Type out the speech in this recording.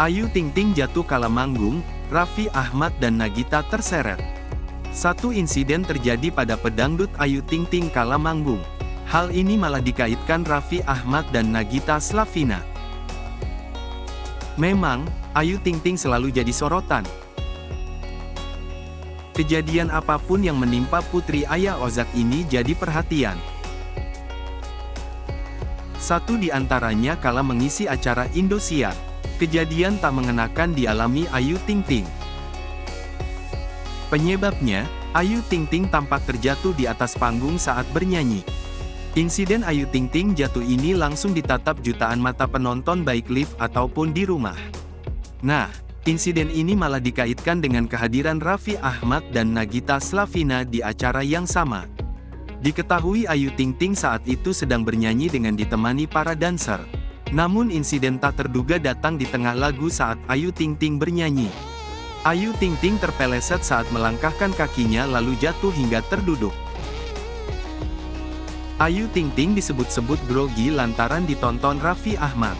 Ayu Ting Ting jatuh kala manggung, Raffi Ahmad dan Nagita terseret. Satu insiden terjadi pada pedangdut Ayu Ting Ting kala manggung. Hal ini malah dikaitkan Raffi Ahmad dan Nagita Slavina. Memang, Ayu Ting Ting selalu jadi sorotan. Kejadian apapun yang menimpa Putri Aya Ozak ini jadi perhatian. Satu di antaranya kala mengisi acara Indosiar. Kejadian tak mengenakan dialami Ayu Ting Ting. Penyebabnya, Ayu Ting Ting tampak terjatuh di atas panggung saat bernyanyi. Insiden Ayu Ting Ting jatuh ini langsung ditatap jutaan mata penonton baik live ataupun di rumah. Nah, insiden ini malah dikaitkan dengan kehadiran Raffi Ahmad dan Nagita Slavina di acara yang sama. Diketahui Ayu Ting Ting saat itu sedang bernyanyi dengan ditemani para dancer. Namun insiden tak terduga datang di tengah lagu saat Ayu Ting Ting bernyanyi. Ayu Ting Ting terpeleset saat melangkahkan kakinya lalu jatuh hingga terduduk. Ayu Ting Ting disebut-sebut grogi lantaran ditonton Raffi Ahmad.